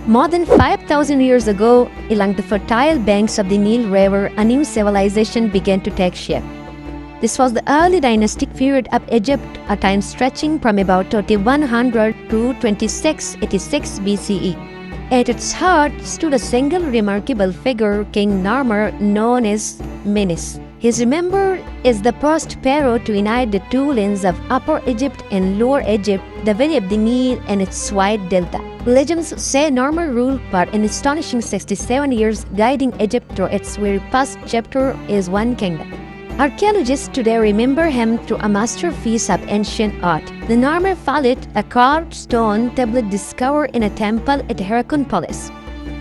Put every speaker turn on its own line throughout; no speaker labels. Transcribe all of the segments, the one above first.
More than 5,000 years ago, along the fertile banks of the Nile River, a new civilization began to take shape. This was the early dynastic period of Egypt, a time stretching from about 3100 to 2686 BCE. At its heart stood a single remarkable figure, King Narmer, known as Menes. He is remembered as the first pharaoh to unite the two lands of Upper Egypt and Lower Egypt, the valley of the Nile and its wide delta. Legends say Narmer ruled for an astonishing 67 years, guiding Egypt through its very first chapter as one kingdom. Archaeologists today remember him through a masterpiece of ancient art, the Narmer Fallet, a carved stone tablet discovered in a temple at Hierakonpolis.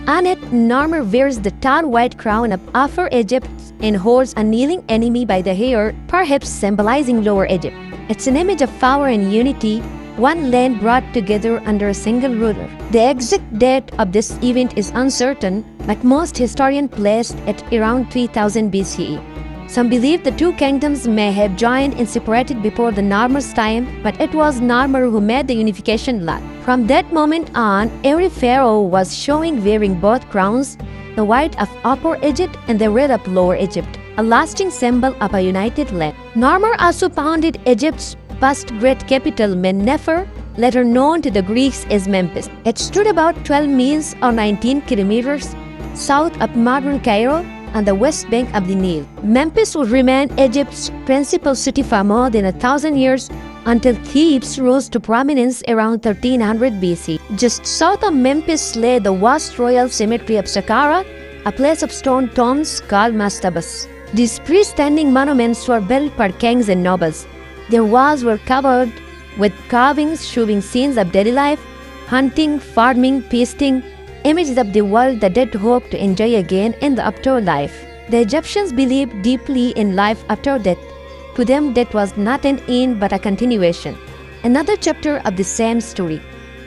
On it, Narmer wears the tall white crown of Upper Egypt and holds a kneeling enemy by the hair, perhaps symbolizing Lower Egypt. It's an image of power and unity, one land brought together under a single ruler. The exact date of this event is uncertain, but most historians place it around 3000 BCE. Some believe the two kingdoms may have joined and separated before the Narmer's time, but it was Narmer who made the unification law. From that moment on, every pharaoh was shown wearing both crowns, the white of Upper Egypt and the red of Lower Egypt, a lasting symbol of a united land. Narmer also founded Egypt's first great capital, Nefer, later known to the Greeks as Memphis. It stood about 12 miles or 19 kilometers south of modern Cairo, on the west bank of the Nile. Memphis would remain Egypt's principal city for more than 1,000 years until Thebes rose to prominence around 1300 BC. Just south of Memphis lay the vast royal cemetery of Saqqara, a place of stone tombs called mastabas. These freestanding monuments were built for kings and nobles. Their walls were covered with carvings showing scenes of daily life, hunting, farming, feasting, images of the world the dead hope to enjoy again in the afterlife. The Egyptians believed deeply in life after death. To them, death was not an end but a continuation, another chapter of the same story.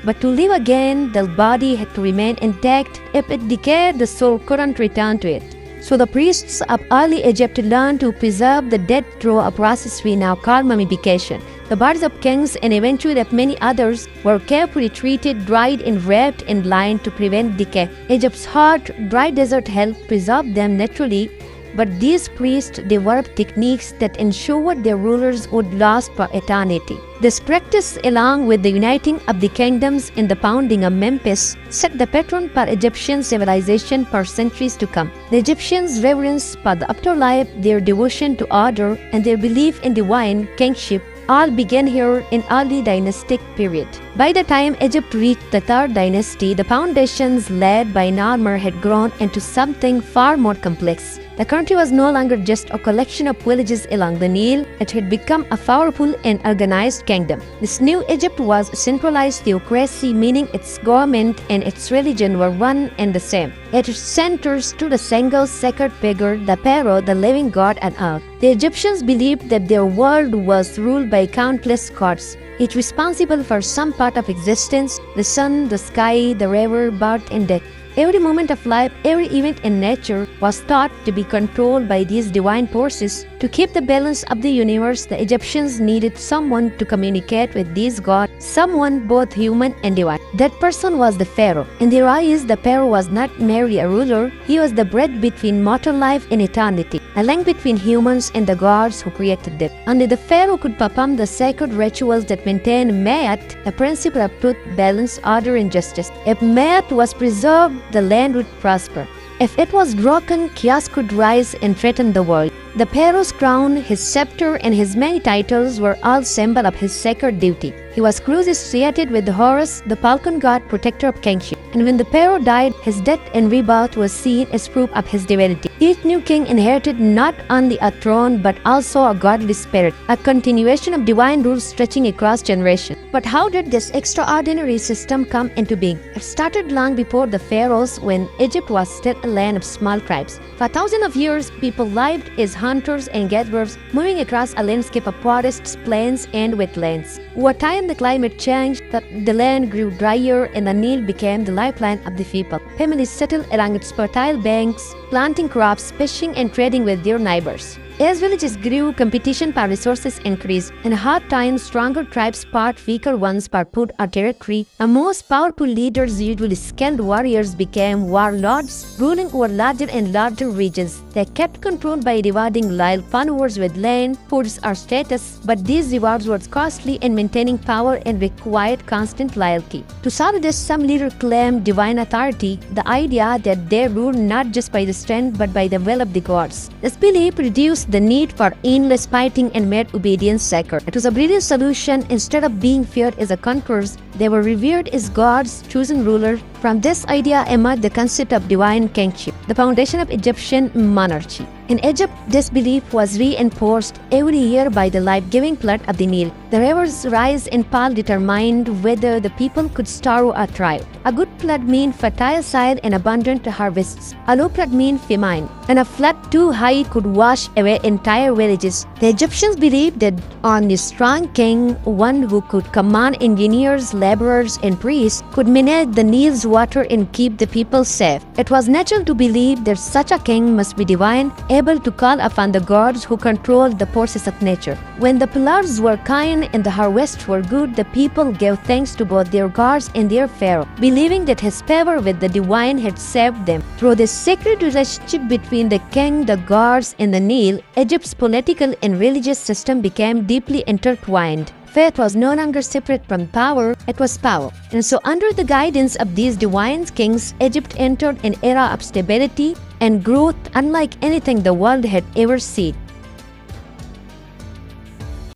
But to live again, the body had to remain intact. If it decayed, the soul couldn't return to it. So the priests of early Egypt learned to preserve the dead through a process we now call mummification. The bodies of kings and eventually of many others were carefully treated, dried and wrapped in linen to prevent decay. Egypt's hot, dry desert helped preserve them naturally, but these priests developed techniques that ensured their rulers would last for eternity. This practice, along with the uniting of the kingdoms in the founding of Memphis, set the pattern for Egyptian civilization for centuries to come. The Egyptians' reverence for the afterlife, their devotion to order, and their belief in divine kingship all began here in early dynastic period. By the time Egypt reached the third dynasty, the foundations laid by Narmer had grown into something far more complex. The country was no longer just a collection of villages along the Nile, it had become a powerful and organized kingdom. This new Egypt was a centralized theocracy, meaning its government and its religion were one and the same. At its center stood a single sacred figure, the pharaoh, the living god on earth. The Egyptians believed that their world was ruled by countless gods, each responsible for some part of existence: the sun, the sky, the river, birth and death. Every moment of life, every event in nature was thought to be controlled by these divine forces. To keep the balance of the universe, the Egyptians needed someone to communicate with these gods, someone both human and divine. That person was the pharaoh. In their eyes, the pharaoh was not merely a ruler, he was the bridge between mortal life and eternity, a link between humans and the gods who created them. Only the pharaoh could perform the sacred rituals that maintained Ma'at, the principle of truth, balance, order and justice. If Ma'at was preserved, the land would prosper. If it was broken, chaos could rise and threaten the world. The pharaoh's crown, his scepter, and his many titles were all symbol of his sacred duty. He was closely associated with Horus, the falcon god, protector of kingship. And when the pharaoh died, his death and rebirth was seen as proof of his divinity. Each new king inherited not only a throne but also a godly spirit, a continuation of divine rule stretching across generations. But how did this extraordinary system come into being? It started long before the pharaohs, when Egypt was still a land of small tribes. For thousands of years, people lived as hunters and gatherers, moving across a landscape of forests, plains, and wetlands. Over time, the climate changed, the land grew drier, and the Nile became the lifeline of the people. Families settled along its fertile banks, planting crops, fishing, and trading with their neighbors. As villages grew, competition for resources increased. In hard times, stronger tribes fought weaker ones for food or territory. The most powerful leaders, usually skilled warriors, became warlords, ruling over larger and larger regions. They kept control by rewarding loyal followers with land, foods, or status, but these rewards were costly in maintaining power and required constant loyalty. To solve this, some leaders claimed divine authority, the idea that they ruled not just by the strength but by the will of the gods. This belief reduced the need for endless fighting and made obedience sacred. It was a brilliant solution. Instead of being feared as conquerors, they were revered as God's chosen ruler. From this idea emerged the concept of divine kingship, the foundation of Egyptian monarchy. In Egypt, this belief was reinforced every year by the life-giving flood of the Nile. The river's rise and fall determined whether the people could starve or thrive. A good flood meant fertile soil and abundant harvests. A low flood meant famine, and a flood too high could wash away entire villages. The Egyptians believed that on a strong king, one who could command engineers, laborers, and priests, could manage the Nile's water and keep the people safe. It was natural to believe that such a king must be divine, able to call upon the gods who controlled the forces of nature. When the floods were kind and the harvests were good, the people gave thanks to both their gods and their pharaoh, believing that his favor with the divine had saved them. Through this sacred relationship between the king, the gods, and the Nile, Egypt's political and religious system became deeply intertwined. Faith was no longer separate from power, it was power. And so under the guidance of these divine kings, Egypt entered an era of stability and growth unlike anything the world had ever seen.